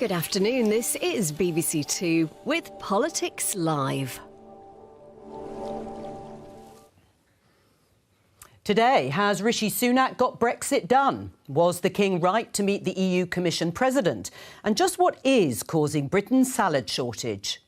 Good afternoon, this is BBC Two with Politics Live. Today, has Rishi Sunak got Brexit done? Was the King right to meet the EU Commission President? And just what is causing Britain's salad shortage?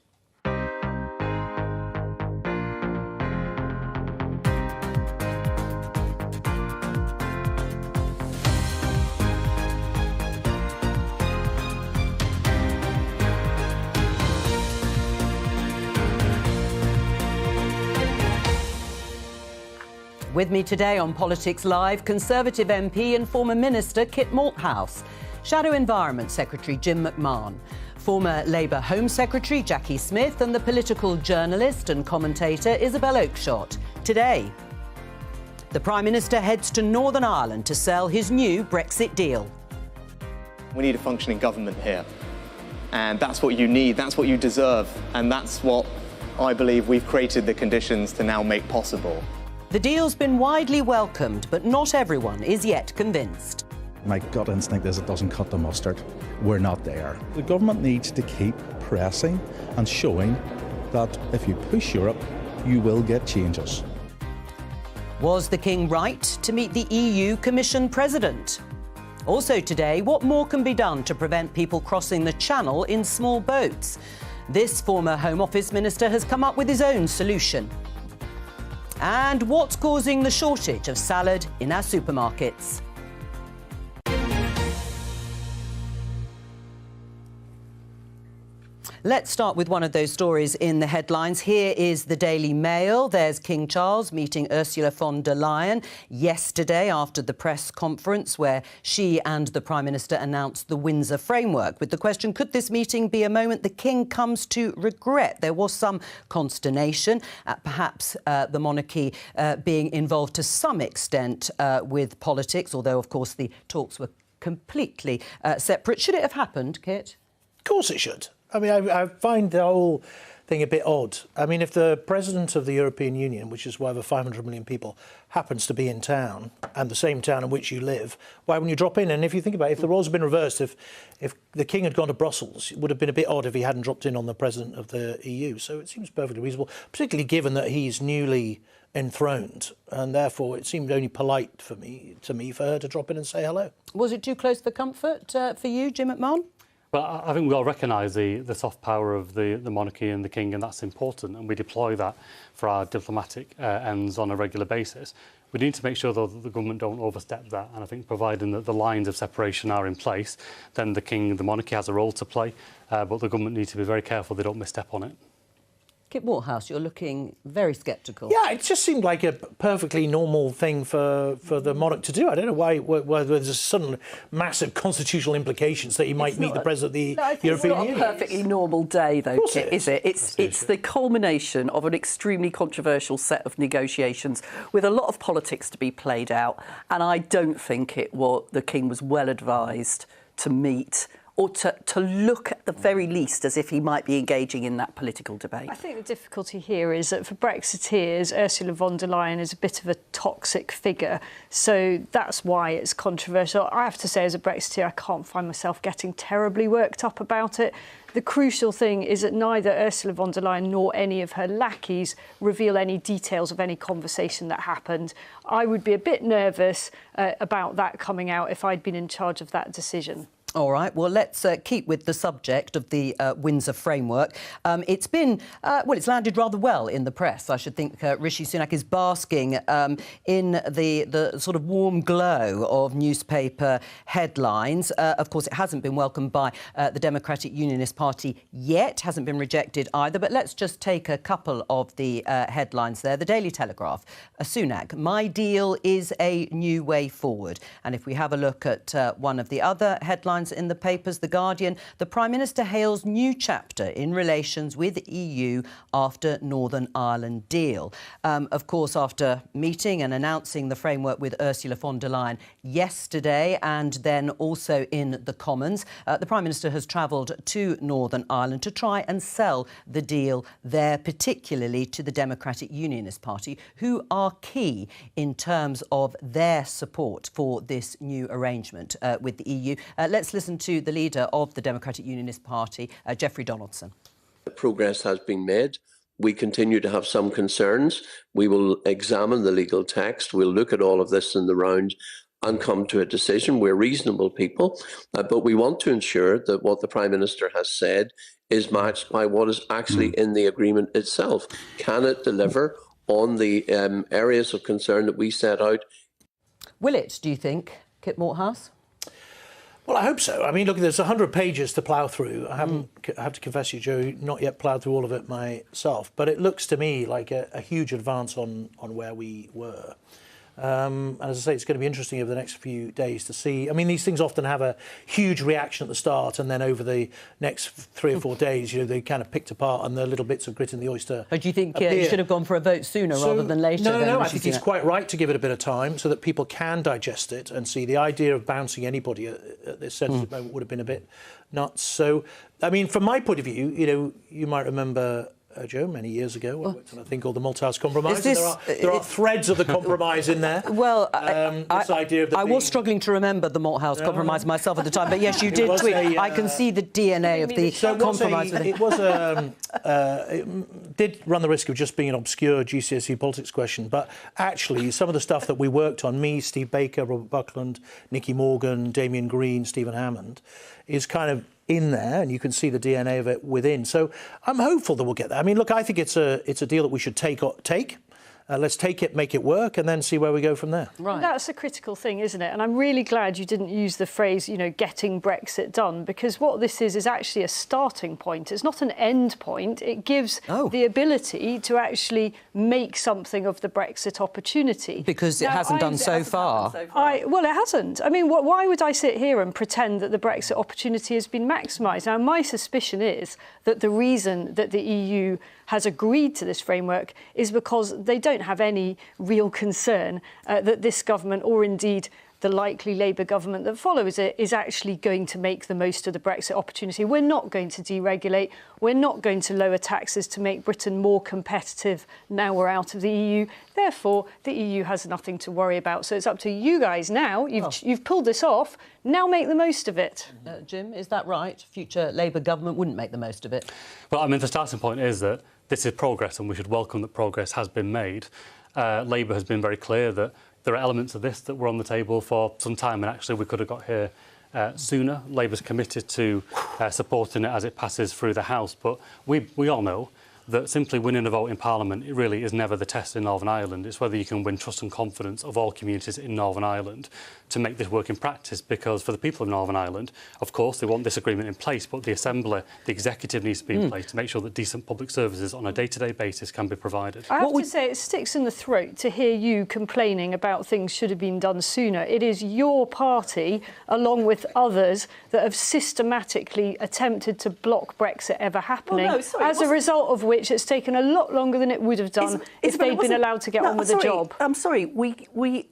With me today on Politics Live, Conservative MP and former Minister Kit Malthouse, Shadow Environment Secretary Jim McMahon, former Labour Home Secretary Jackie Smith and the political journalist and commentator Isabel Oakeshott. Today, the Prime Minister heads to Northern Ireland to sell his new Brexit deal. We need a functioning government here, and that's what you need, that's what you deserve, and that's what I believe we've created the conditions to now make possible. The deal's been widely welcomed, but not everyone is yet convinced. My gut instinct is it doesn't cut the mustard. We're not there. The government needs to keep pressing and showing that if you push Europe, you will get changes. Was the King right to meet the EU Commission President? Also today, what more can be done to prevent people crossing the Channel in small boats? This former Home Office Minister has come up with his own solution. And what's causing the shortage of salad in our supermarkets? Let's start with one of those stories in the headlines. Here is the Daily Mail. There's King Charles meeting Ursula von der Leyen yesterday after the press conference where she and the Prime Minister announced the Windsor Framework, with the question, could this meeting be a moment the King comes to regret? There was some consternation at perhaps the monarchy being involved to some extent with politics, although, of course, the talks were completely separate. Should it have happened, Kit? Of course it should. I mean, I find the whole thing a bit odd. I mean, if the President of the European Union, which is over 500 million people, happens to be in town, and the same town in which you live, why wouldn't you drop in? And if you think about it, if the roles had been reversed, if the King had gone to Brussels, it would have been a bit odd if he hadn't dropped in on the President of the EU. So it seems perfectly reasonable, particularly given that he's newly enthroned, and therefore it seemed only polite to me for her to drop in and say hello. Was it too close for comfort for you, Jim McMahon? Well, I think we all recognise the soft power of the monarchy and the King, and that's important, and we deploy that for our diplomatic ends on a regular basis. We need to make sure, though, that the government don't overstep that, and I think providing that the lines of separation are in place, then the King and the monarchy has a role to play, but the government needs to be very careful they don't misstep on it. Kit Malthouse, you're looking very sceptical. Yeah, it just seemed like a perfectly normal thing for the monarch to do. I don't know why there's sudden massive constitutional implications that he might meet the President of the European Union. It's not a perfectly normal day, though, Kit, is it? It's the culmination of an extremely controversial set of negotiations with a lot of politics to be played out, and I don't think the King was well advised to meet or to look at the very least as if he might be engaging in that political debate. I think the difficulty here is that for Brexiteers, Ursula von der Leyen is a bit of a toxic figure, so that's why it's controversial. I have to say, as a Brexiteer, I can't find myself getting terribly worked up about it. The crucial thing is that neither Ursula von der Leyen nor any of her lackeys reveal any details of any conversation that happened. I would be a bit nervous about that coming out if I'd been in charge of that decision. All right, well, let's keep with the subject of the Windsor Framework. It's been, it's landed rather well in the press. I should think Rishi Sunak is basking in the sort of warm glow of newspaper headlines. Of course, it hasn't been welcomed by the Democratic Unionist Party yet, hasn't been rejected either. But let's just take a couple of the headlines there. The Daily Telegraph, Sunak, my deal is a new way forward. And if we have a look at one of the other headlines in the papers, The Guardian, the Prime Minister hails new chapter in relations with EU after Northern Ireland deal. Of course, after meeting and announcing the framework with Ursula von der Leyen yesterday and then also in the Commons, the Prime Minister has travelled to Northern Ireland to try and sell the deal there, particularly to the Democratic Unionist Party, who are key in terms of their support for this new arrangement with the EU. Let's let's listen to the leader of the Democratic Unionist Party, Geoffrey Donaldson. Progress has been made. We continue to have some concerns. We will examine the legal text. We'll look at all of this in the round and come to a decision. We're reasonable people, but we want to ensure that what the Prime Minister has said is matched by what is actually in the agreement itself. Can it deliver on the areas of concern that we set out? Will it, do you think, Kit Morthouse? Well, I hope so. I mean, look, there's 100 pages to plough through. I have to confess to you, Joe, not yet ploughed through all of it myself, but it looks to me like a huge advance on where we were. And as I say, it's going to be interesting over the next few days to see. I mean, these things often have a huge reaction at the start, and then over the next 3 or 4 days, you know, they kind of picked apart and the little bits of grit in the oyster. But do you think you should have gone for a vote sooner rather than later? No, I think he's quite right to give it a bit of time so that people can digest it and see. The idea of bouncing anybody at this sensitive moment would have been a bit nuts. So, I mean, from my point of view, you know, you might remember, Joe, many years ago, I worked on a thing called the Malthouse Compromise. There are threads of the compromise in there. Well, this idea of I was struggling to remember the Malthouse Compromise myself at the time, but yes, you did tweet. I can see the DNA of the compromise. It did run the risk of just being an obscure GCSE politics question, but actually some of the stuff that we worked on, me, Steve Baker, Robert Buckland, Nicky Morgan, Damien Green, Stephen Hammond, is kind of in there, and you can see the DNA of it within. So I'm hopeful that we'll get there. I mean, look, I think it's a deal that we should take. Let's take it, make it work, and then see where we go from there. Right. That's a critical thing, isn't it? And I'm really glad you didn't use the phrase, you know, getting Brexit done, because what this is actually a starting point. It's not an end point. It gives the ability to actually make something of the Brexit opportunity. Because it hasn't done so far. Well, it hasn't. I mean, why would I sit here and pretend that the Brexit opportunity has been maximised? Now, my suspicion is that the reason that the EU has agreed to this framework is because they don't have any real concern that this government, or indeed the likely Labour government that follows it, is actually going to make the most of the Brexit opportunity. We're not going to deregulate. We're not going to lower taxes to make Britain more competitive now we're out of the EU. Therefore, the EU has nothing to worry about. So it's up to you guys now. You've pulled this off. Now make the most of it. Jim, is that right? Future Labour government wouldn't make the most of it? Well, I mean, the starting point is that this is progress, and we should welcome that progress has been made. Labour has been very clear that there are elements of this that were on the table for some time, and actually we could have got here sooner. Labour's committed to supporting it as it passes through the House, but we all know that simply winning a vote in Parliament, it really is never the test in Northern Ireland. It's whether you can win trust and confidence of all communities in Northern Ireland to make this work in practice, because for the people of Northern Ireland, of course, they want this agreement in place, but the Assembly, the Executive needs to be in place to make sure that decent public services on a day-to-day basis can be provided. I have to say, it sticks in the throat to hear you complaining about things should have been done sooner. It is your party, along with others, that have systematically attempted to block Brexit ever happening, as a result of which it's taken a lot longer than it would have done if they'd been allowed to get on with the job. I'm sorry, we,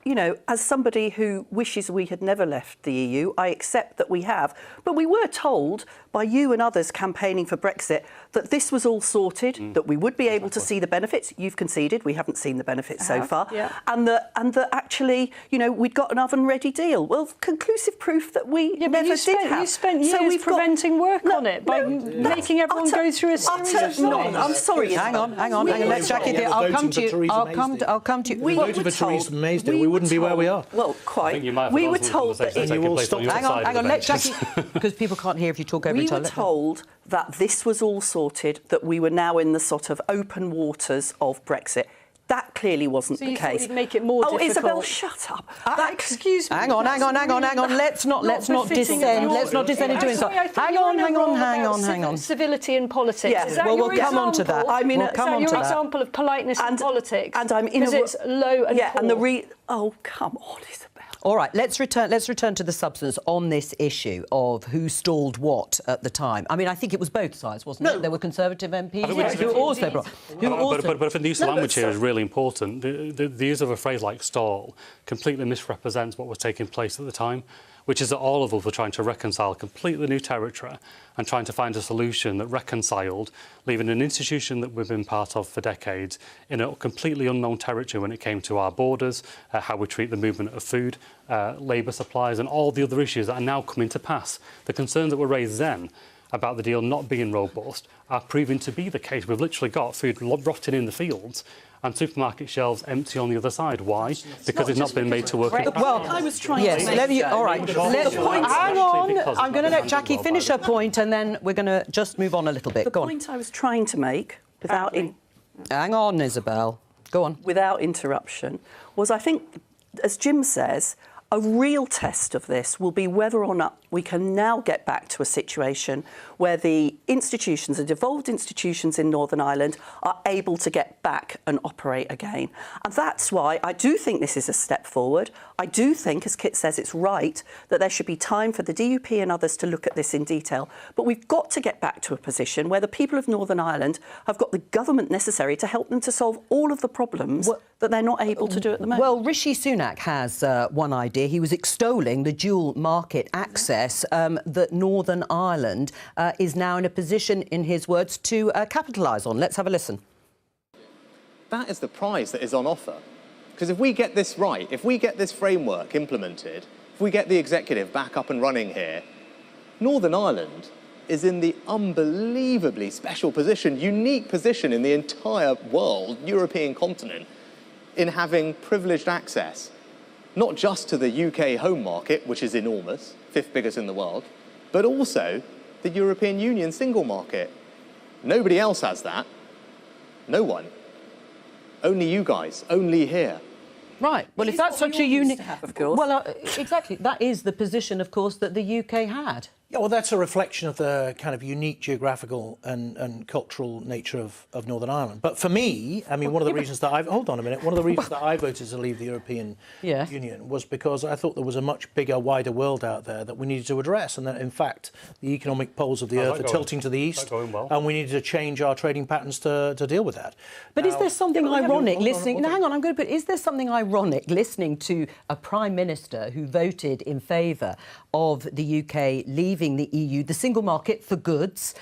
you know, as somebody who wishes we had never left the EU, I accept that we have, but we were told by you and others campaigning for Brexit that this was all sorted, that we would be able to see the benefits. You've conceded we haven't seen the benefits so far, and that actually, you know, we'd got an oven-ready deal. Well, conclusive proof that we never did have. You spent years preventing work on it by making everyone go through a series of I'm sorry. Hang on. Let's check it. I'll come to you. I'll come to you. We voted for Theresa May's deal. We wouldn't be where we are. Well, quite. We were told that. Hang on. Let's check it, because people can't hear if you talk every time. We were told that this was all sorted, that we were now in the sort of open waters of Brexit. That clearly wasn't the case. You'd make it more difficult. Isabel, shut up. Excuse me. Hang on. Let's not descend. Let's not descend into insult. Hang on. Civility in politics. Yeah. Is that we'll come on to that. I mean, we'll come on to that. Example of politeness in politics? And I'm in because it's low and poor. Oh, come on, Isabel. All right, let's return to the substance on this issue of who stalled what at the time. I mean, I think it was both sides, wasn't it? There were Conservative MPs who also brought... But I think the use of language here is really important. The use of a phrase like stall completely misrepresents what was taking place at the time. which is that all of us were trying to reconcile completely new territory and trying to find a solution that reconciled, leaving an institution that we've been part of for decades in a completely unknown territory when it came to our borders, how we treat the movement of food, labour supplies and all the other issues that are now coming to pass. The concerns that were raised then about the deal not being robust are proving to be the case. We've literally got food rotting in the fields and supermarket shelves empty on the other side. Why? Because it's not been made to work. Well, I was trying yes, to make let me, all right. Hang on. I'm going to let Jackie finish her point, and then we're going to just move on a little bit. The Go on. point I was trying to make, Hang on, Isabel. Go on. Without interruption, was I think, as Jim says, a real test of this will be whether or not we can now get back to a situation where the institutions, the devolved institutions in Northern Ireland, are able to get back and operate again. And that's why I do think this is a step forward. I do think, as Kit says, it's right that there should be time for the DUP and others to look at this in detail. But we've got to get back to a position where the people of Northern Ireland have got the government necessary to help them to solve all of the problems that they're not able to do at the moment. Well, Rishi Sunak has one idea. He was extolling the dual market access that Northern Ireland is now in a position, in his words, to capitalise on. Let's have a listen. That is the prize that is on offer. Because if we get this right, if we get this framework implemented, if we get the executive back up and running here, Northern Ireland is in the unbelievably special position, unique position in the entire world, European continent, in having privileged access, not just to the UK home market, which is enormous, 5th biggest in the world, but also the European Union single market. Nobody else has that. No one. Only you guys. Only here. Right. Well, if that's such a unique... Of course. Well, exactly. That is the position, of course, that the UK had. Yeah, well, that's a reflection of the kind of unique geographical and cultural nature of Northern Ireland. But for me, I mean, one of the reasons that hold on a minute, one of the reasons that I voted to leave the European Union was because I thought there was a much bigger, wider world out there that we needed to address, and that, in fact, the economic poles of the earth are tilting to the east, and we needed to change our trading patterns to deal with that. But now, is there something ironic listening... Hang on, I'm going to put... Is there something ironic listening to a Prime Minister who voted in favour of the UK leaving the EU, the single market for goods,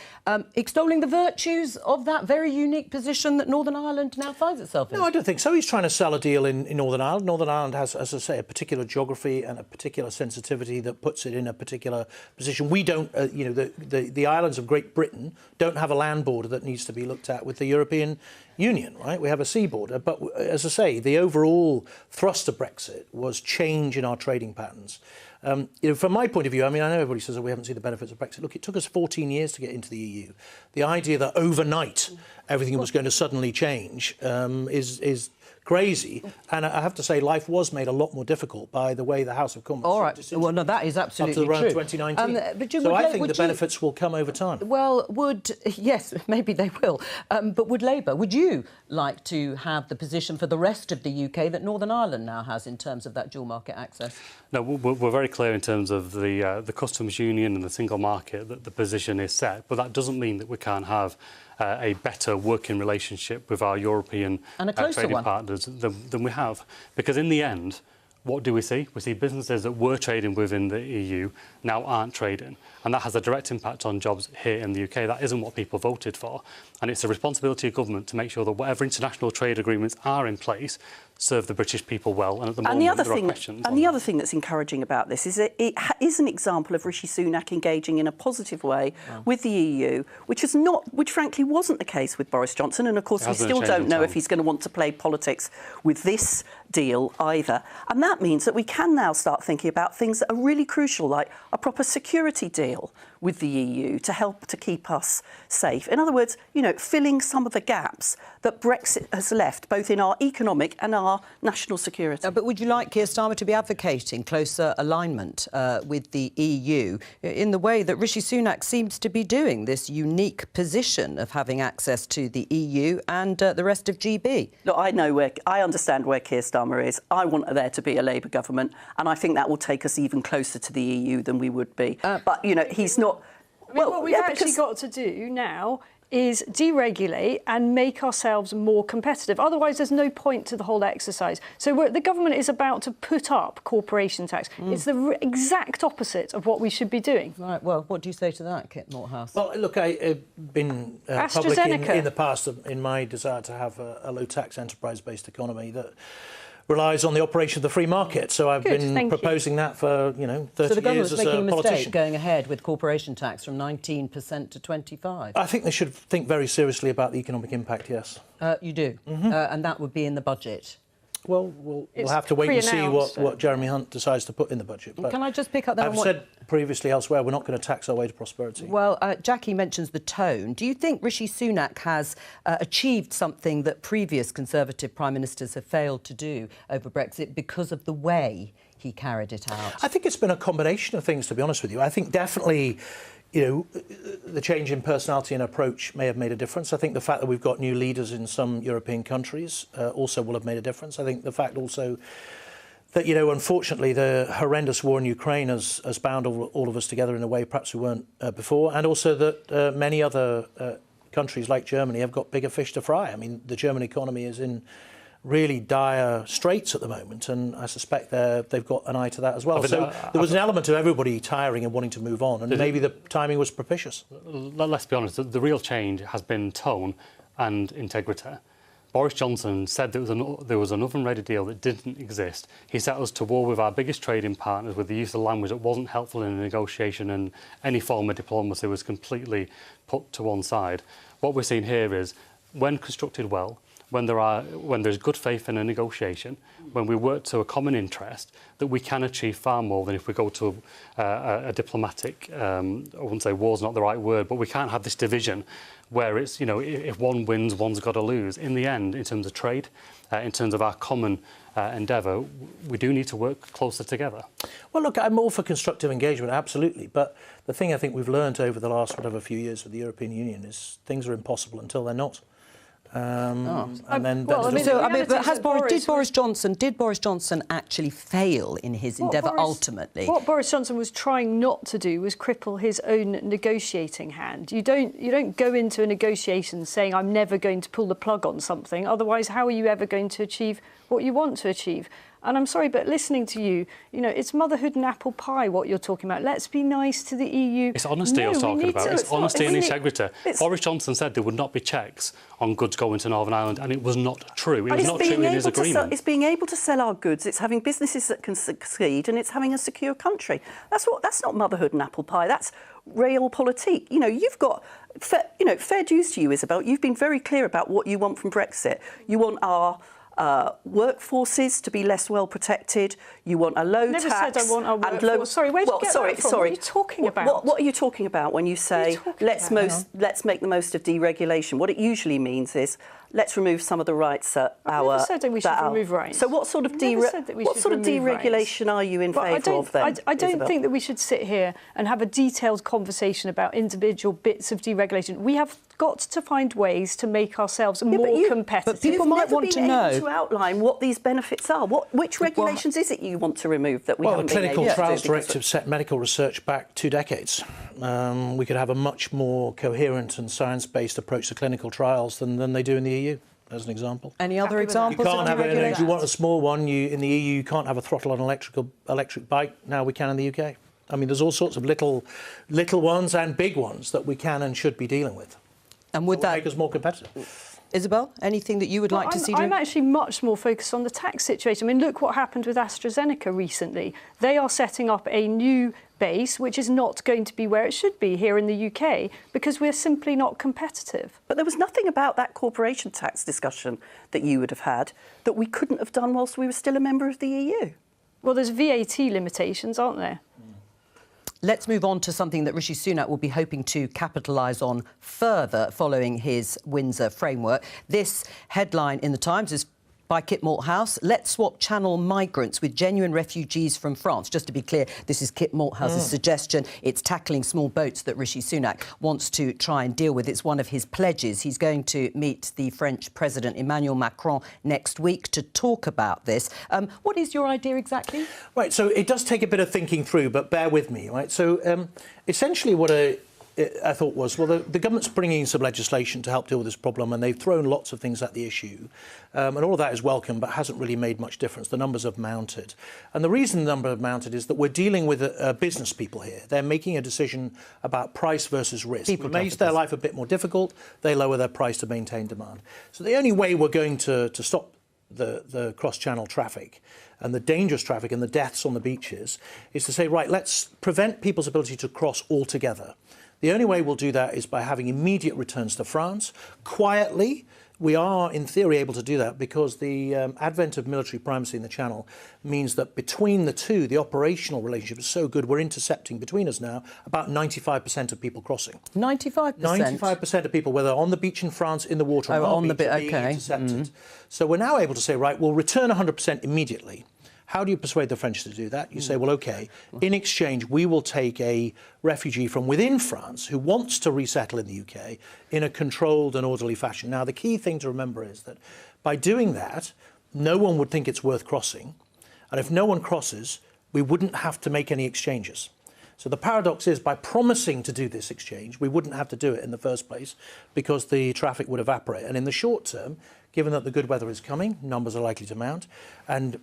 extolling the virtues of that very unique position that Northern Ireland now finds itself in? No, I don't think so. He's trying to sell a deal in Northern Ireland. Northern Ireland has, as I say, a particular geography and a particular sensitivity that puts it in a particular position. We don't, you know, the islands of Great Britain don't have a land border that needs to be looked at with the European Union, right? We have a sea border. But as I say, the overall thrust of Brexit was change in our trading patterns. You know, from my point of view, I mean, I know everybody says that we haven't seen the benefits of Brexit. Look, it took us 14 years to get into the EU. The idea that overnight everything was going to suddenly change is crazy. And I have to say, life was made a lot more difficult by the way the House of Commons... All right. Well, no, that is absolutely true. Up to around true. 2019. So I think the benefits will come over time. Well, yes, maybe they will. But would Labour, would you like to have the position for the rest of the UK that Northern Ireland now has in terms of that dual market access? No, we're very clear in terms of the customs union and the single market that the position is set, but that doesn't mean that we can't have a better working relationship with our European trading partners than we have. Because in the end, what do we see? We see businesses that were trading within the EU now aren't trading. And that has a direct impact on jobs here in the UK. That isn't what people voted for. And it's the responsibility of government to make sure that whatever international trade agreements are in place serve the British people well. And at the moment, there are questions. And the other thing that's encouraging about this is that it is an example of Rishi Sunak engaging in a positive way with the EU, which frankly wasn't the case with Boris Johnson. And of course, we still don't know if he's going to want to play politics with this deal either. And that means that we can now start thinking about things that are really crucial, like a proper security deal with the EU to help to keep us safe. In other words, you know, filling some of the gaps that Brexit has left, both in our economic and our national security. But would you like Keir Starmer to be advocating closer alignment with the EU in the way that Rishi Sunak seems to be doing, this unique position of having access to the EU and the rest of GB? Look, I understand where Keir Starmer is. I want there to be a Labour government, and I think that will take us even closer to the EU than we would be. But, you know, he's not... what we've actually got to do now is deregulate and make ourselves more competitive. Otherwise, there's no point to the whole exercise. So the government is about to put up corporation tax. It's the exact opposite of what we should be doing. Right, well, what do you say to that, Kit Malthouse? Well, look, I've been public in the past in my desire to have a low-tax enterprise-based economy that relies on the operation of the free market. So I've been proposing that for, 30 years as a politician. So the government's making a mistake going ahead with corporation tax from 19% to 25%? I think they should think very seriously about the economic impact, yes. You do? And that would be in the budget? Well, we'll have to wait and see what Jeremy Hunt decides to put in the budget. But can I just pick up that I've said previously elsewhere, we're not going to tax our way to prosperity. Well, Jackie mentions the tone. Do you think Rishi Sunak has achieved something that previous Conservative Prime Ministers have failed to do over Brexit because of the way he carried it out? I think it's been a combination of things, to be honest with you. I think definitely, the change in personality and approach may have made a difference. I think the fact that we've got new leaders in some European countries also will have made a difference. I think the fact also that, unfortunately, the horrendous war in Ukraine has bound all of us together in a way perhaps we weren't before, and also that many other countries like Germany have got bigger fish to fry. I mean, the German economy is in really dire straits at the moment, and I suspect they've got an eye to that as well. So there was an element of everybody tiring and wanting to move on, and maybe the timing was propitious. Let's be honest, the real change has been tone and integrity. Boris Johnson said there was an oven-ready deal that didn't exist. He set us to war with our biggest trading partners with the use of language that wasn't helpful in a negotiation, and any form of diplomacy was completely put to one side. What we're seeing here is, when constructed well, when there's good faith in a negotiation, when we work to a common interest, that we can achieve far more than if we go to a diplomatic, I wouldn't say war's not the right word, but we can't have this division where it's, if one wins, one's got to lose. In the end, in terms of trade, in terms of our common endeavour, we do need to work closer together. Well, look, I'm all for constructive engagement, absolutely. But the thing I think we've learned over the last few years with the European Union is things are impossible until they're not. Did Boris Johnson actually fail in his endeavour ultimately? What Boris Johnson was trying not to do was cripple his own negotiating hand. You don't go into a negotiation saying I'm never going to pull the plug on something. Otherwise, how are you ever going to achieve what you want to achieve? And I'm sorry, but listening to you, it's motherhood and apple pie what you're talking about. Let's be nice to the EU. It's honesty I was talking about. It's honesty and integrity. Boris Johnson said there would not be checks on goods going to Northern Ireland, and it was not true. It was not true in his agreement. It's being able to sell our goods. It's having businesses that can succeed, and it's having a secure country. That's not motherhood and apple pie. That's realpolitik. You've got fair dues to you, Isabel. You've been very clear about what you want from Brexit. You want our workforces to be less well protected. You want a low tax. Never said I want our workforce. Sorry, where did you get that from? What are you talking about? What are you talking about when you say let's make the most of deregulation? What it usually means is let's remove some of the rights that never said that we should remove rights. So what sort of deregulation are you in favour of then? I don't think that we should sit here and have a detailed conversation about individual bits of deregulation. We have got to find ways to make ourselves more competitive. But people might want to know. To outline what these benefits are. Which regulations is it you want to remove that we haven't been able to do? Well, the Clinical Trials Directive set medical research back 2 decades. We could have a much more coherent and science-based approach to clinical trials than they do in the EU, as an example. Any other examples? You can't have it. If you want a small one, in the EU, you can't have a throttle on an electric bike. Now we can in the UK. I mean, there's all sorts of little ones and big ones that we can and should be dealing with. And would that make us more competitive? Isabel, anything that you would like to see? I'm actually much more focused on the tax situation. I mean, look what happened with AstraZeneca recently. They are setting up a new base, which is not going to be where it should be here in the UK, because we're simply not competitive. But there was nothing about that corporation tax discussion that you would have had that we couldn't have done whilst we were still a member of the EU. Well, there's VAT limitations, aren't there? Let's move on to something that Rishi Sunak will be hoping to capitalise on further following his Windsor framework. This headline in The Times is by Kit Malthouse. Let's swap Channel migrants with genuine refugees from France. Just to be clear, this is Kit Malthouse's suggestion. It's tackling small boats that Rishi Sunak wants to try and deal with. It's one of his pledges. He's going to meet the French President Emmanuel Macron next week to talk about this. What is your idea exactly? Right, so it does take a bit of thinking through, but bear with me, right? So essentially what I thought was, well, the government's bringing in some legislation to help deal with this problem, and they've thrown lots of things at the issue. And all of that is welcome, but hasn't really made much difference. The numbers have mounted. And the reason the number have mounted is that we're dealing with business people here. They're making a decision about price versus risk. It makes their life a bit more difficult. They lower their price to maintain demand. So the only way we're going to stop the cross-channel traffic and the dangerous traffic and the deaths on the beaches is to say, right, let's prevent people's ability to cross altogether. The only way we'll do that is by having immediate returns to France. Quietly, we are, in theory, able to do that because the advent of military primacy in the Channel means that between the two, the operational relationship is so good, we're intercepting between us now about 95% of people crossing. 95%? 95% of people, whether on the beach in France, in the water, or on the beach, are being intercepted. So we're now able to say, right, we'll return 100% immediately. How do you persuade the French to do that? You say, well, OK, in exchange, we will take a refugee from within France who wants to resettle in the UK in a controlled and orderly fashion. Now, the key thing to remember is that by doing that, no one would think it's worth crossing. And if no one crosses, we wouldn't have to make any exchanges. So the paradox is, by promising to do this exchange, we wouldn't have to do it in the first place because the traffic would evaporate. And in the short term, given that the good weather is coming, numbers are likely to mount, and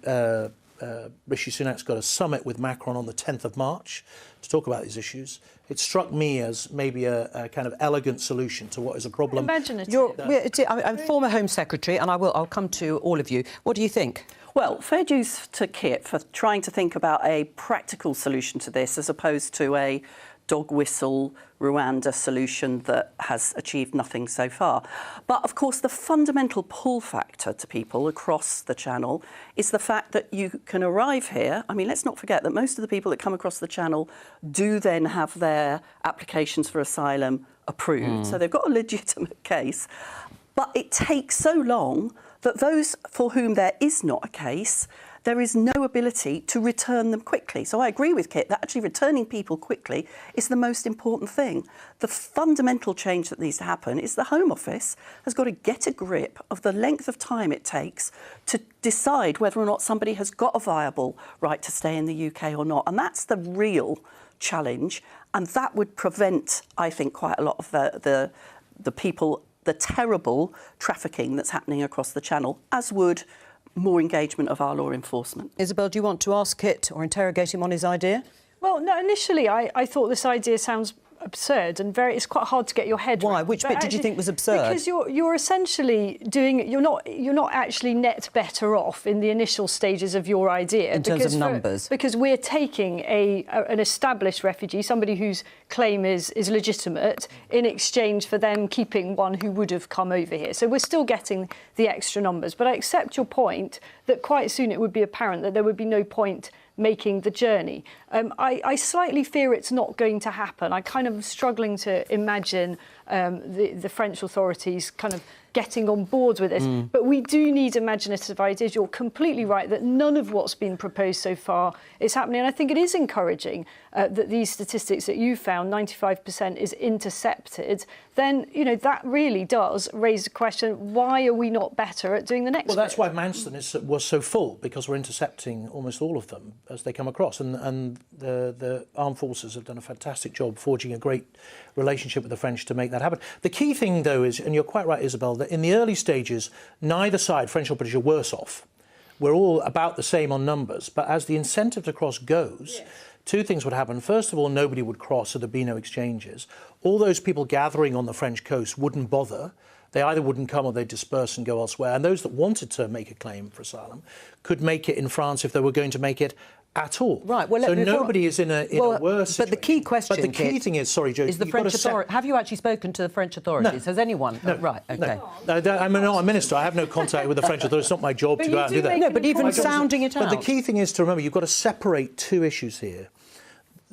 Rishi Sunak's got a summit with Macron on the 10th of March to talk about these issues. It struck me as maybe a kind of elegant solution to what is a problem. Imaginative. I'm former Home Secretary, and I'll come to all of you. What do you think? Well, fair dues to Kit for trying to think about a practical solution to this as opposed to a dog whistle Rwanda solution that has achieved nothing so far. But of course, the fundamental pull factor to people across the Channel is the fact that you can arrive here. I mean, let's not forget that most of the people that come across the Channel do then have their applications for asylum approved. So they've got a legitimate case. But it takes so long that those for whom there is not a case, there is no ability to return them quickly. So I agree with Kit that actually returning people quickly is the most important thing. The fundamental change that needs to happen is the Home Office has got to get a grip of the length of time it takes to decide whether or not somebody has got a viable right to stay in the UK or not. And that's the real challenge. And that would prevent, I think, quite a lot of the people, the terrible trafficking that's happening across the Channel, as would more engagement of our law enforcement. Isabel, do you want to ask Kit or interrogate him on his idea? Well, no, initially I thought this idea sounds absurd and it's quite hard to get your head around. Why? Which bit did you think was absurd? Because you're essentially you're not actually net better off in the initial stages of your idea in terms of numbers. Because we're taking an established refugee, somebody whose claim is legitimate, in exchange for them keeping one who would have come over here. So we're still getting the extra numbers. But I accept your point that quite soon it would be apparent that there would be no point making the journey. I slightly fear it's not going to happen. I kind of struggling to imagine the French authorities kind of getting on board with this. But we do need imaginative ideas. You're completely right that none of what's been proposed so far is happening. And I think it is encouraging that these statistics that you found, 95% is intercepted. Then, that really does raise the question, why are we not better at doing the next Well, that's bit? why Manston was so full, because we're intercepting almost all of them as they come across. And the armed forces have done a fantastic job forging a great relationship with the French to make that happen. The key thing, though, is, and you're quite right, Isabel, that in the early stages, neither side, French or British, are worse off. We're all about the same on numbers. But as the incentive to cross goes, two things would happen. First of all, nobody would cross, so there'd be no exchanges. All those people gathering on the French coast wouldn't bother. They either wouldn't come or they'd disperse and go elsewhere. And those that wanted to make a claim for asylum could make it in France if they were going to make it at all. Right. Well, so nobody is in a worse situation. But the key question, but the key thing is, sorry, Joe, is the French authorities. Have you actually spoken to the French authorities? No. Has anyone? No. Right. Okay. No. I'm not a minister. I have no contact with the French authorities. It's not my job to go out and do that. No, but even sounding it out. But the key thing is to remember, you've got to separate two issues here.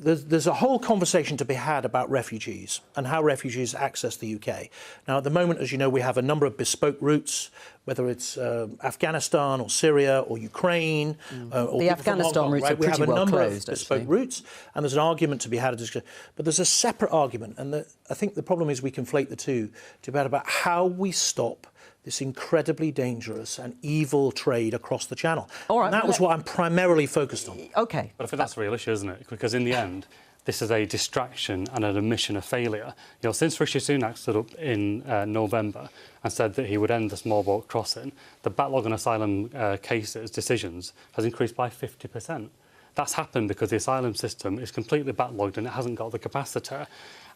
There's a whole conversation to be had about refugees and how refugees access the UK. Now, at the moment, as you know, we have a number of bespoke routes, whether it's Afghanistan or Syria or Ukraine. Or the Afghanistan routes are pretty well closed, We have a number of bespoke routes, and there's an argument to be had. But there's a separate argument, and I think the problem is we conflate the two to be about how we stop this incredibly dangerous and evil trade across the Channel. All right, and that was what I'm primarily focused on. OK. But I think that's a real issue, isn't it? Because in the end, this is a distraction and an admission of failure. You know, since Rishi Sunak stood up in November and said that he would end the small boat crossing, the backlog on asylum cases, decisions, has increased by 50%. That's happened because the asylum system is completely backlogged and it hasn't got the capacity.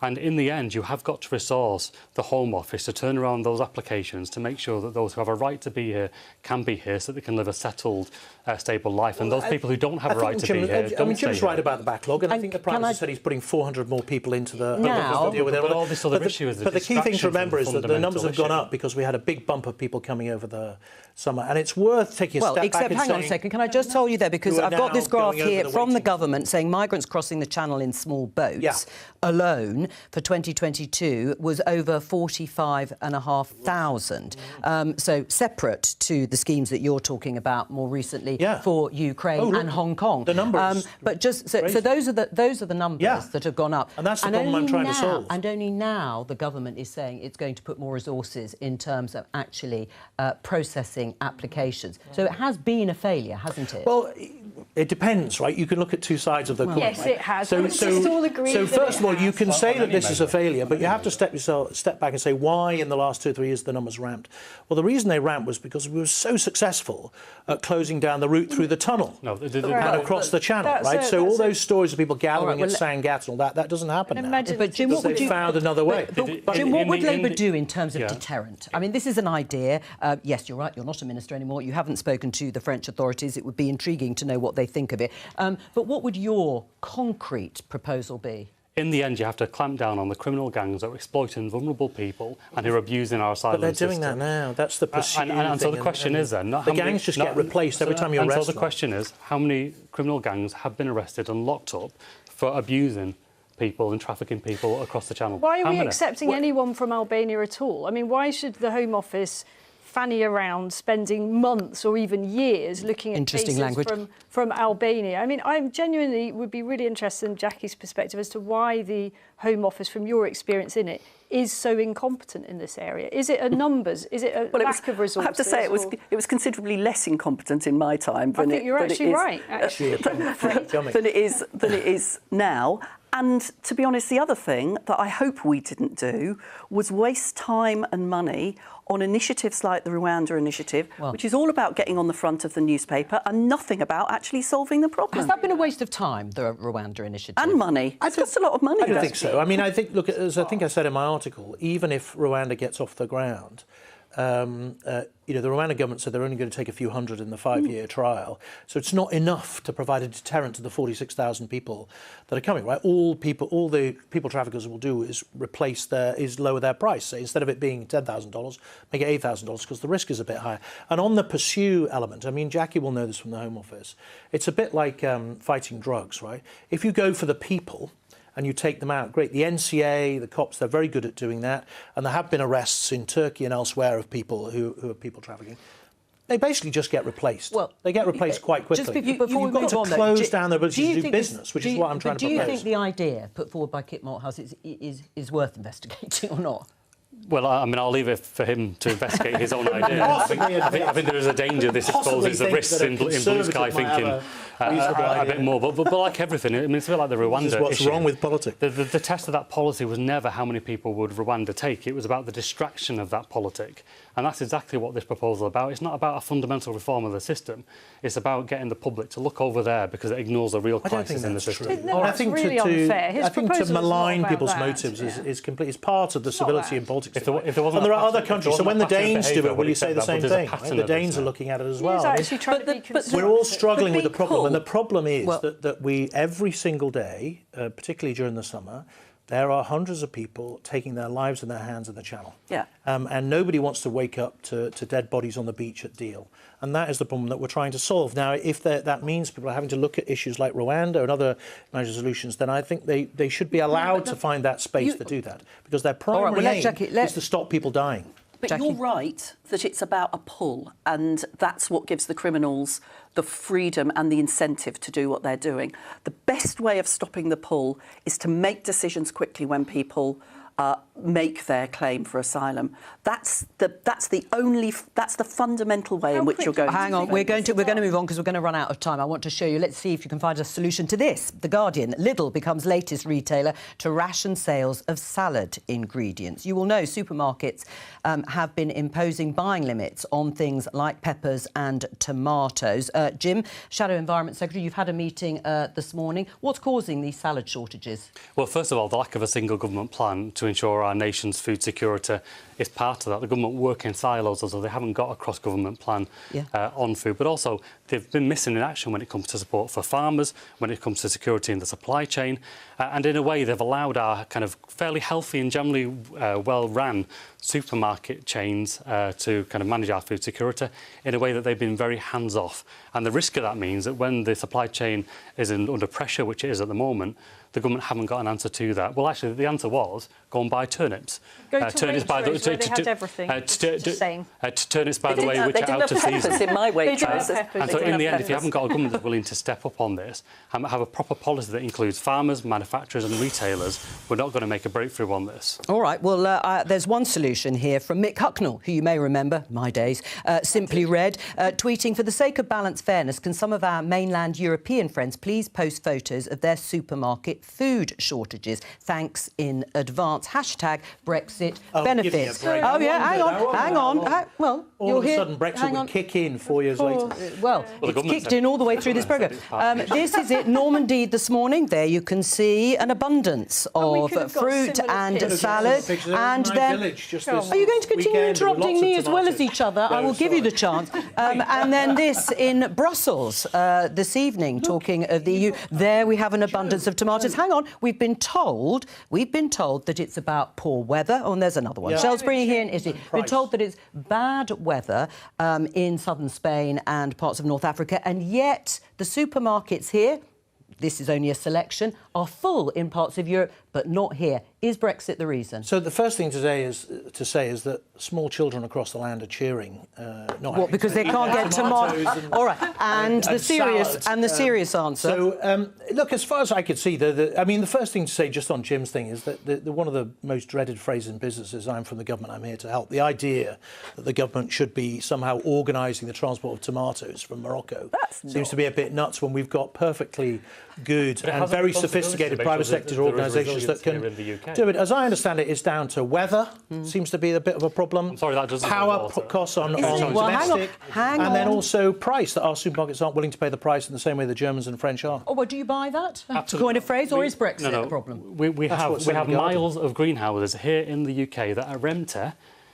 And in the end, you have got to resource the Home Office to turn around those applications to make sure that those who have a right to be here can be here so that they can live a settled, stable life. And those people who don't have a right to be here don't Jim's stay right here. about the backlog, and I think the Prime Minister said he's putting 400 more people into the... Now, but all this other issue is the But the key thing to distraction remember from is the that the numbers have gone fundamental up because we had a big bump of people coming over the summer, and it's worth taking a step back except, and hang on a saying... second, can I just tell you there, because who are I've got this now graph going over here the from the waiting government saying migrants crossing the channel in small boats alone for 2022 was over 45,500. So separate to the schemes that you're talking about more recently for Ukraine and Hong Kong. The numbers. But just so those are the numbers that have gone up. And that's the problem I'm trying to solve. And only now the government is saying it's going to put more resources in terms of actually processing applications. So it has been a failure, hasn't it? Well, it depends, right? You can look at two sides of the coin. Yes, right? it has. So all agree first of all, you can say that this is a failure, but you have to step back and say why in the last 2 or 3 years the numbers ramped. Well, the reason they ramped was because we were so successful at closing down the route through the tunnel and across the channel, right? So all those stories of people gathering at Sangatte and all that doesn't happen now. But Jim, what would you found another way? But Jim, what would Labour do in terms of deterrent? I mean, this is an idea. Yes, you're right. You're not a minister anymore. You haven't spoken to the French authorities. It would be intriguing to know what they think of it. But what would your concrete proposal be? In the end, you have to clamp down on the criminal gangs that are exploiting vulnerable people and who are abusing our asylum system. But they're doing that now. That's the pursuit. And so the question is then... The gangs just get replaced every time you arrest them. And so the question is, how many criminal gangs have been arrested and locked up for abusing people and trafficking people across the channel? Why are we accepting anyone from Albania at all? I mean, why should the Home Office fanny around spending months or even years looking at cases from Albania? I mean, I genuinely would be really interested in Jackie's perspective as to why the Home Office, from your experience in it, is so incompetent in this area. Is it a numbers? Is it a lack of resources? I have to say it was considerably less incompetent in my time than I think you're actually right, actually. than it is now. And to be honest, the other thing that I hope we didn't do was waste time and money on initiatives like the Rwanda Initiative, which is all about getting on the front of the newspaper and nothing about actually solving the problem. Has that been a waste of time, the Rwanda Initiative? And money. It's cost a lot of money. I don't think so. I mean, I think, look, as I think I said in my article, even if Rwanda gets off the ground, the Rwanda government said they're only going to take a few hundred in the 5-year trial. So it's not enough to provide a deterrent to the 46,000 people that are coming, right? All the people traffickers will do is lower their price. So instead of it being $10,000, make it $8,000 because the risk is a bit higher. And on the pursue element, I mean, Jackie will know this from the Home Office. It's a bit like fighting drugs, right? If you go for the people and you take them out, great. The NCA, the cops, they're very good at doing that. And there have been arrests in Turkey and elsewhere of people who are people trafficking. They basically just get replaced. Well, they get replaced quite quickly. You've got to close down their ability to do business, which is what I'm trying to propose. Do you think the idea put forward by Kit Malthouse is worth investigating or not? Well, I mean, I'll leave it for him to investigate his own idea. I think there is a danger this exposes the risks in blue sky thinking a bit more. But like everything, I mean, it's a bit like the Rwanda issue. What's wrong with politics? The test of that policy was never how many people would Rwanda take. It was about the distraction of that politic. And that's exactly what this proposal is about. It's not about a fundamental reform of the system. It's about getting the public to look over there because it ignores the real crisis in the system. No, that's really unfair. I think to malign people's motives is complete. It's part of the civility in politics. And there are other countries. So when the Danes do it, will you say the same thing? The Danes are looking at it as well. But we're all struggling with the problem. And the problem is that we, every single day, particularly during the summer, there are hundreds of people taking their lives in their hands in the Channel. Yeah. And nobody wants to wake up to dead bodies on the beach at Deal. And that is the problem that we're trying to solve. Now, if that means people are having to look at issues like Rwanda and other managed solutions, then I think they should be allowed to find that space to do that. Because their primary aim is to stop people dying. But you're right that it's about a pull, and that's what gives the criminals the freedom and the incentive to do what they're doing. The best way of stopping the pull is to make decisions quickly when people make their claim for asylum. That's the fundamental way in which you're going. Hang on, we're going to move on because we're going to run out of time. I want to show you. Let's see if you can find a solution to this. The Guardian: Lidl becomes latest retailer to ration sales of salad ingredients. You will know supermarkets have been imposing buying limits on things like peppers and tomatoes. Jim, Shadow Environment Secretary, you've had a meeting this morning. What's causing these salad shortages? Well, first of all, the lack of a single government plan to ensure our nation's food security is part of that. The government work in silos, although they haven't got a cross-government plan on food. But also, they've been missing in action when it comes to support for farmers, when it comes to security in the supply chain. And in a way, they've allowed our kind of fairly healthy and generally well-run supermarket chains to kind of manage our food security in a way that they've been very hands-off. And the risk of that means that when the supply chain is under pressure, which it is at the moment, the government haven't got an answer to that. Well, actually, the answer was go and buy turnips. Go to turnips where they had everything. Turnips, by the way, which are out of season. In my Waitrose. And so, in the end, if you haven't got a government that's willing to step up on this and have a proper policy that includes farmers, manufacturers, and retailers, we're not going to make a breakthrough on this. All right. Well, there's one solution here from Mick Hucknall, who you may remember, my days, simply read, tweeting, "For the sake of balanced fairness, can some of our mainland European friends please post photos of their supermarket food shortages? Thanks in advance. Hashtag Brexit benefits." Oh, yeah, hang on. Well, all of a sudden Brexit would kick in 4 years later. Well, it's kicked in all the way through this programme. This is it, Normandy this morning. There you can see an abundance of fruit and salad. And then... Are you going to continue interrupting me as well as each other? I will give you the chance. And then this in Brussels this evening, talking of the EU. There we have an abundance of tomatoes. Hang on, we've been told that it's about poor weather. Oh, and there's another one. Salisbury here in Italy. We're told that it's bad weather in southern Spain and parts of North Africa, and yet the supermarkets here, this is only a selection, are full in parts of Europe, but not here. Is Brexit the reason? So the first thing to say is that small children across the land are cheering. What? Because they can't get tomatoes. All right. And the serious answer. So look, as far as I could see, the first thing to say just on Jim's thing is that one of the most dreaded phrases in business is "I'm from the government, I'm here to help." The idea that the government should be somehow organising the transport of tomatoes from Morocco seems to be a bit nuts when we've got perfectly good and very sophisticated private sector organisations that can do it. As I understand it, it's down to weather. Seems to be a bit of a problem. I'm sorry, that doesn't power costs on domestic, and then also price, that our supermarkets aren't willing to pay the price in the same way the Germans and French are. Oh, well, do you buy that? To coin a phrase, or is Brexit a problem? We have miles of greenhouses here in the UK that are empty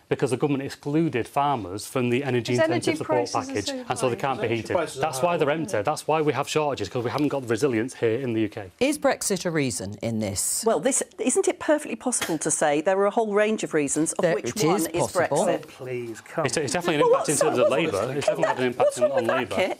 because the government excluded farmers from the energy-intensive support package, and so they can't be heated. That's why they're empty. That's why we have shortages, because we haven't got the resilience here in the UK. Is Brexit a reason in this? Well, isn't it perfectly possible to say there are a whole range of reasons, of which one is Brexit? Oh, please, come. It's definitely an impact in terms of Labour. It's definitely had an impact on Labour.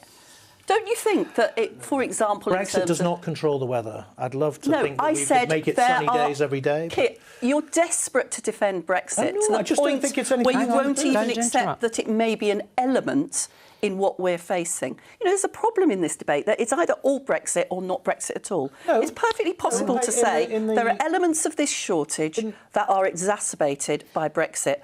Don't you think that, for example... Brexit does not control the weather. I'd love to think that we could make it sunny days every day. Kit, you're desperate to defend Brexit to the point where you won't even accept that it may be an element in what we're facing. You know, there's a problem in this debate that it's either all Brexit or not Brexit at all. No, it's perfectly possible to say there are elements of this shortage that are exacerbated by Brexit.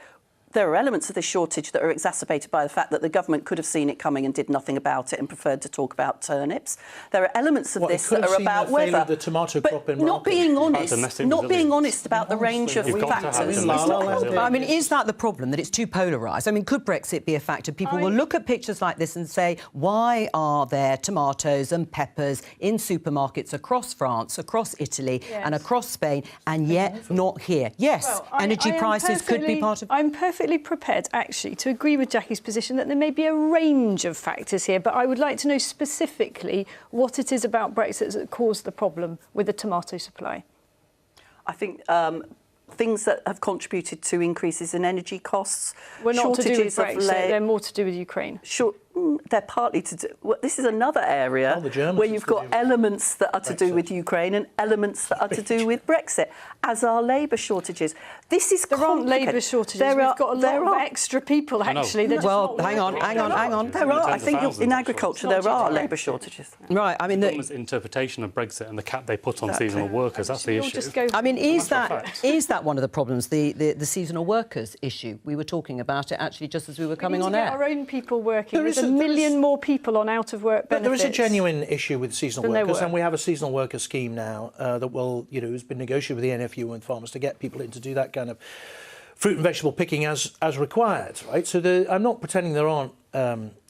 There are elements of this shortage that are exacerbated by the fact that the government could have seen it coming and did nothing about it and preferred to talk about turnips. There are elements of this that are about weather. The tomato crop in not being honest about the range of factors. I mean, is that the problem, that it's too polarised? I mean, could Brexit be a factor? People will look at pictures like this and say, why are there tomatoes and peppers in supermarkets across France, across Italy and across Spain, and yet not here? Yes, well, energy prices could be part of... I'm perfectly prepared, actually, to agree with Jackie's position that there may be a range of factors here, but I would like to know specifically what it is about Brexit that caused the problem with the tomato supply. I think things that have contributed to increases in energy costs. We're not to do with Brexit, they're more to do with Ukraine. They're partly to do... Well, this is another area where you've got elements that are to do with Ukraine and elements that are to do with Brexit, as are labour shortages. This is There aren't labour shortages. We've got a lot of extra people, actually. Well, hang on. There are. I think in agriculture there are labour shortages. Right, I mean... The government's interpretation of Brexit and the cap they put on seasonal workers, that's the issue. I mean, is that one of the problems, the seasonal workers issue? We were talking about it, actually, just as we were coming on air. We need to get our own people working. There's a million more people on out-of-work benefits. There is a genuine issue with seasonal workers, and we have a seasonal worker scheme now that will, has been negotiated with the NFU and farmers to get people in to do that kind of fruit and vegetable picking as required, right? So I'm not pretending there aren't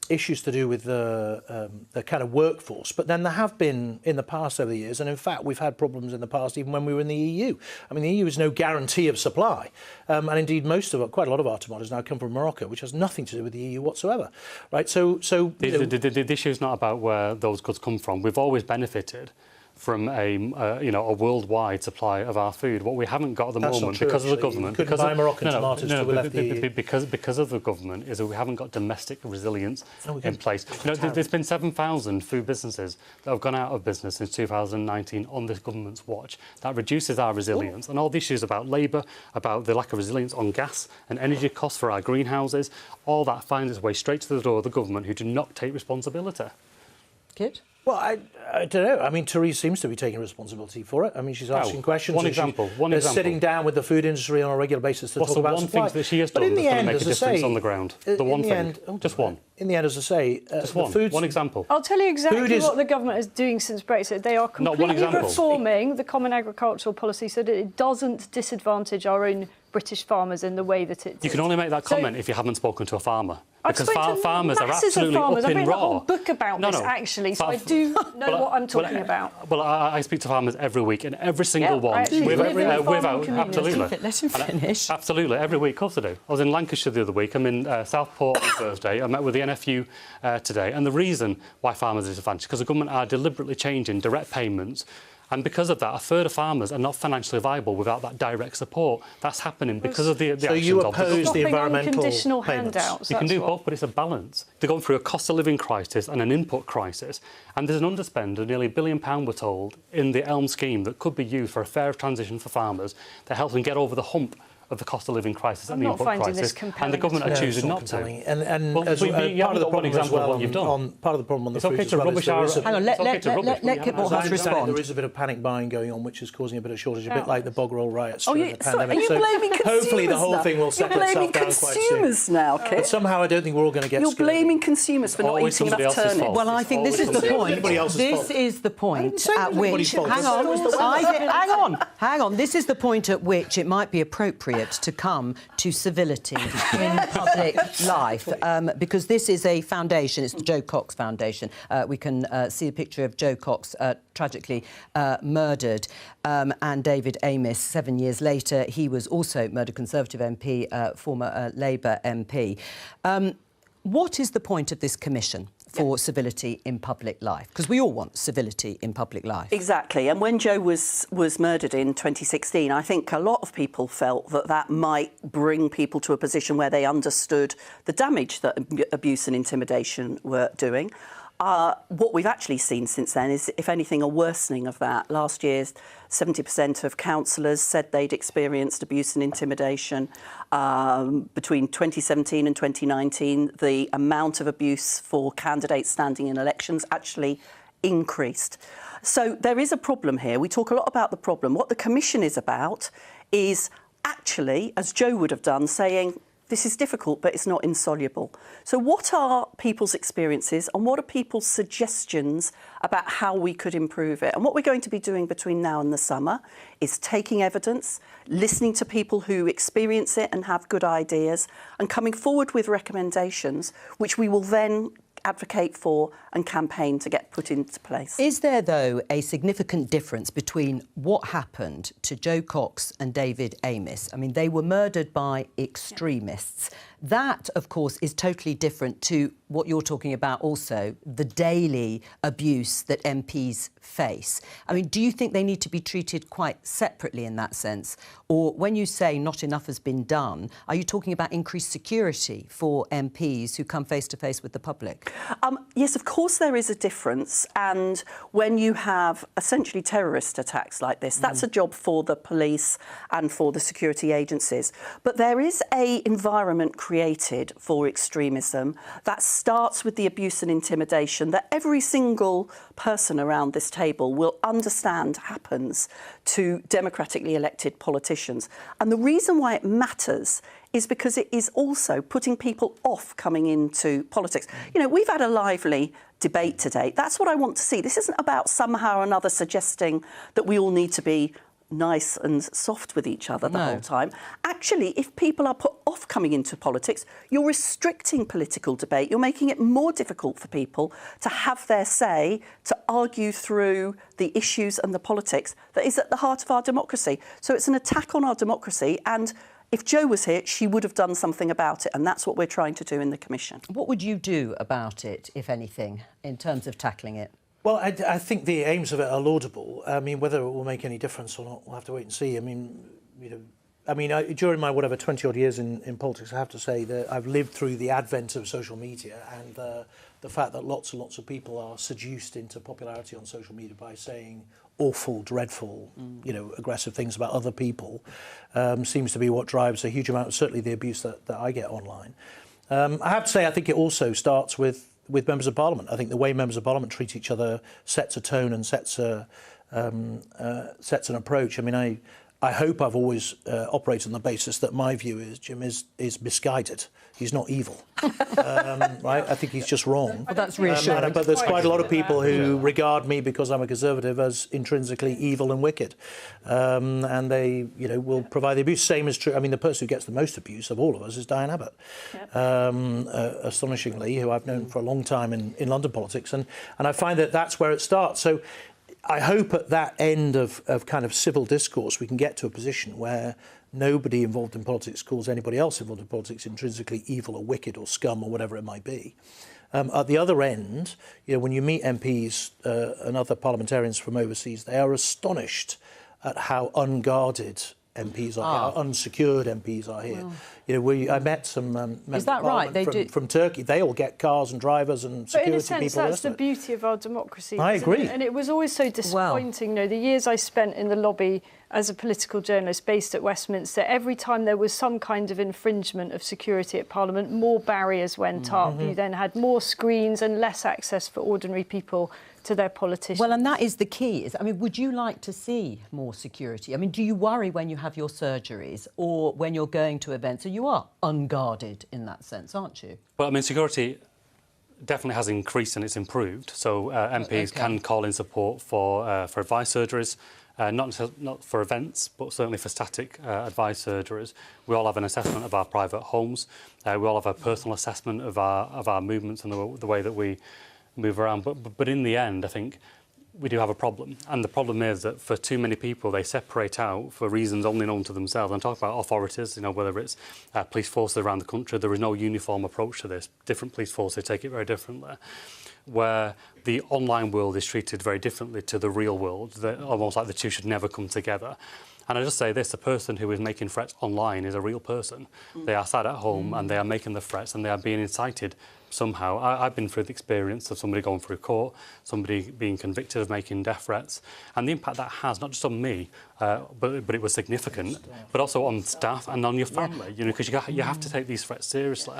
issues to do with the kind of workforce, but then there have been in the past over the years, and in fact we've had problems in the past even when we were in the EU. I mean, the EU is no guarantee of supply, and indeed quite a lot of our tomatoes now come from Morocco, which has nothing to do with the EU whatsoever, right? So the issue is not about where those goods come from. We've always benefited from a worldwide supply of our food. What we haven't got at the moment, because of the government, because buy Moroccan tomatoes till we left the EU. Because of the government, is that we haven't got domestic resilience in place. There's been 7,000 food businesses that have gone out of business since 2019 on this government's watch. That reduces our resilience, and all the issues about labour, about the lack of resilience on gas and energy costs for our greenhouses, all that finds its way straight to the door of the government, who do not take responsibility. Kit? Well, I don't know. I mean, Therese seems to be taking responsibility for it. I mean, she's asking questions. One example. Sitting down with the food industry on a regular basis to talk about supply. What's the one thing that she has done that's going to make a difference on the ground? The one thing. Just one. In the end, as I say, just one example. I'll tell you exactly what the government is doing since Brexit. They are completely reforming the Common Agricultural Policy so that it doesn't disadvantage our own British farmers in the way that it did. You can only make that comment if you haven't spoken to a farmer. Because farmers are masses absolutely of farmers. up in I've written raw. a whole book about this, actually, so I do know what I'm talking about. Well, I speak to farmers every week, and every single one... Absolutely, Absolutely, every week, of course I do. I was in Lancashire the other week. I'm in Southport on Thursday. I met with the NFU today, and the reason why farmers are disadvantaged is because the government are deliberately changing direct payments. And because of that, a third of farmers are not financially viable without that direct support. That's happening because of the actions of the government. So you oppose the environmental conditional payments? handouts. You can do both, but it's a balance. They're going through a cost of living crisis and an input crisis. And there's an underspend of nearly £1 billion, we're told, in the ELM scheme that could be used for a fair transition for farmers that helps them get over the hump of the cost of living crisis and the input crisis, and the government are choosing not to. And part of the problem as well part of the problem on the fruit as well is there is hang on, let Kit Moorhouse respond. There is a bit of panic buying going on, which is causing a bit of shortage, a bit like the bog roll riots during the pandemic. So hopefully the whole thing will settle itself down quite soon. You're blaming consumers now, Kit. But somehow I don't think we're all going to get You're blaming consumers for not eating enough turnips. Well, I think this is the point. This is the point at which... Hang on. This is the point at which it might be appropriate to come to civility in public life, because this is a foundation. It's the Joe Cox Foundation. We can see a picture of Joe Cox tragically murdered, and David Amess 7 years later. He was also murdered, Conservative MP, former Labour MP. What is the point of this commission for civility in public life? Because we all want civility in public life. Exactly. And when Joe was murdered in 2016, I think a lot of people felt that might bring people to a position where they understood the damage that abuse and intimidation were doing. What we've actually seen since then is, if anything, a worsening of that. Last year, 70% of councillors said they'd experienced abuse and intimidation. Between 2017 and 2019, the amount of abuse for candidates standing in elections actually increased. So there is a problem here. We talk a lot about the problem. What the Commission is about is actually, as Joe would have done, saying, this is difficult, but it's not insoluble. So what are people's experiences and what are people's suggestions about how we could improve it? And what we're going to be doing between now and the summer is taking evidence, listening to people who experience it and have good ideas, and coming forward with recommendations, which we will then advocate for and campaign to get put into place. Is there, though, a significant difference between what happened to Joe Cox and David Amess? I mean, they were murdered by extremists. That, of course, is totally different to what you're talking about also, the daily abuse that MPs face. I mean, do you think they need to be treated quite separately in that sense? Or when you say not enough has been done, are you talking about increased security for MPs who come face to face with the public? Yes, of course there is a difference. And when you have essentially terrorist attacks like this, that's a job for the police and for the security agencies. But there is an environment created for extremism that starts with the abuse and intimidation that every single person around this table will understand happens to democratically elected politicians. And the reason why it matters is because it is also putting people off coming into politics. You know, we've had a lively debate today. That's what I want to see. This isn't about somehow or another suggesting that we all need to be nice and soft with each other the whole time. Actually, if people are put off coming into politics, you're restricting political debate. You're making it more difficult for people to have their say, to argue through the issues and the politics that is at the heart of our democracy. So it's an attack on our democracy, and if Jo was here, she would have done something about it, and that's what we're trying to do in the Commission. What would you do about it, if anything, in terms of tackling it? Well, I think the aims of it are laudable. I mean, whether it will make any difference or not, we'll have to wait and see. I mean, you know, during my 20-odd years in politics, I have to say that I've lived through the advent of social media and the fact that lots and lots of people are seduced into popularity on social media by saying awful, dreadful, you know, aggressive things about other people seems to be what drives a huge amount, certainly the abuse that I get online. I have to say, I think it also starts with members of Parliament. I think the way members of Parliament treat each other sets a tone and sets an approach. I mean, I hope I've always operated on the basis that my view is Jim is misguided. He's not evil, right? I think he's just wrong. Well, that's reassuring. But there's quite a lot of people who regard me, because I'm a Conservative, as intrinsically evil and wicked, and they, you know, will provide the abuse. Same is true. I mean, the person who gets the most abuse of all of us is Diane Abbott, astonishingly, who I've known for a long time in London politics, and I find that that's where it starts. So I hope at that end of kind of civil discourse we can get to a position where nobody involved in politics calls anybody else involved in politics intrinsically evil or wicked or scum or whatever it might be. At the other end, you know, when you meet MPs and other parliamentarians from overseas, they are astonished at how unguarded MPs are here, how unsecured MPs are here. Wow. You know, I met some members of Parliament from Turkey. They all get cars and drivers and security people. But in a sense, that's the beauty of our democracy. I agree. And it was always so disappointing. You know, the years I spent in the lobby as a political journalist based at Westminster, every time there was some kind of infringement of security at Parliament, more barriers went up. You then had more screens and less access for ordinary people to their politicians. Well, and that is the key. I mean, would you like to see more security? I mean, do you worry when you have your surgeries or when you're going to events? So you are unguarded in that sense, aren't you? Well, I mean, security definitely has increased and it's improved. So MPs can call in support for advice surgeries. Not for events, but certainly for static advice surgeries. We all have an assessment of our private homes. We all have a personal assessment of our movements and the way that we move around. But in the end, I think we do have a problem. And the problem is that for too many people, they separate out for reasons only known to themselves. I'm talking about authorities, you know, whether it's police forces around the country. There is no uniform approach to this. Different police forces take it very differently. Where the online world is treated very differently to the real world, almost like the two should never come together. And I just say this, the person who is making threats online is a real person. They are sat at home and they are making the threats and they are being incited somehow. I've been through the experience of somebody going through court, somebody being convicted of making death threats, and the impact that has, not just on me, but it was significant, but also on staff and on your family, you know, because you have to take these threats seriously.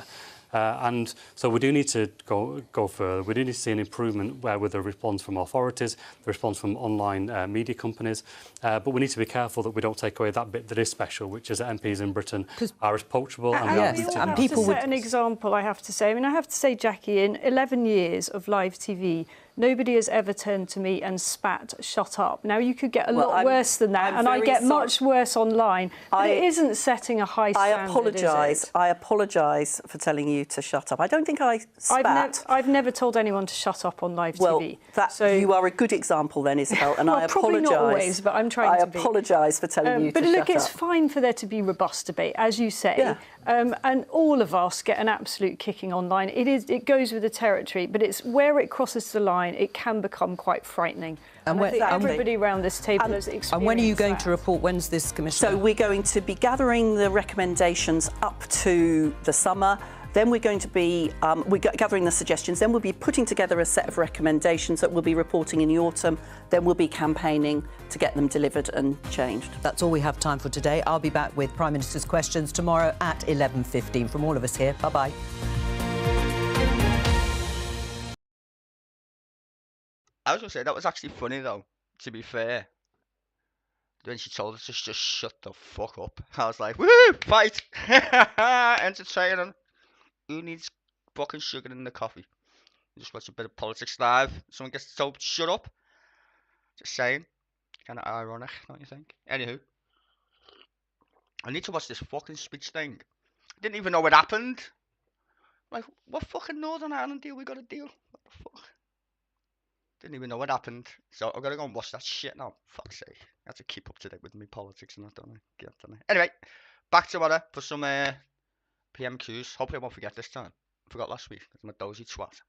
And so we do need to go further. We do need to see an improvement with the response from authorities, the response from online media companies. But we need to be careful that we don't take away that bit that is special, which is that MPs in Britain are as approachable. And people would set an example, I have to say. I mean, I have to say, Jackie, in 11 years of live TV, Nobody has ever turned to me and spat, "Shut up." Now, you could get a lot worse than that, and I get much worse online. But it isn't setting a high standard, is it? I apologise for telling you to shut up. I don't think I spat. I've never told anyone to shut up on live TV. Well, you are a good example then, Isabel, and I apologise. Probably not always, but I'm trying to be. I apologise for telling you to shut up. But look, it's fine for there to be robust debate, as you say. Yeah. And all of us get an absolute kicking online. It goes with the territory, but it's where it crosses the line, it can become quite frightening. And I think everybody around this table has experienced And when are you going that. to report? When's this commission? So we're going to be gathering the recommendations up to the summer. Then we're going to be gathering the suggestions. Then we'll be putting together a set of recommendations that we'll be reporting in the autumn. Then we'll be campaigning to get them delivered and changed. That's all we have time for today. I'll be back with Prime Minister's questions tomorrow at 11:15. From all of us here, bye-bye. I was going to say, that was actually funny, though, to be fair. When she told us to just shut the fuck up. I was like, woo, fight! Entertaining. Who needs fucking sugar in the coffee? Just watch a bit of Politics Live. Someone gets told, shut up. Just saying. Kind of ironic, don't you think? Anywho. I need to watch this fucking speech thing. I didn't even know what happened. Like, what fucking Northern Ireland deal we got to deal? What the fuck? Didn't even know what happened. So I've got to go and watch that shit now. Fuck's sake. I have to keep up to date with me politics and that, don't I? Anyway, back tomorrow for some PMQs. Hopefully I won't forget this time. I forgot last week. I'm a dozy twat.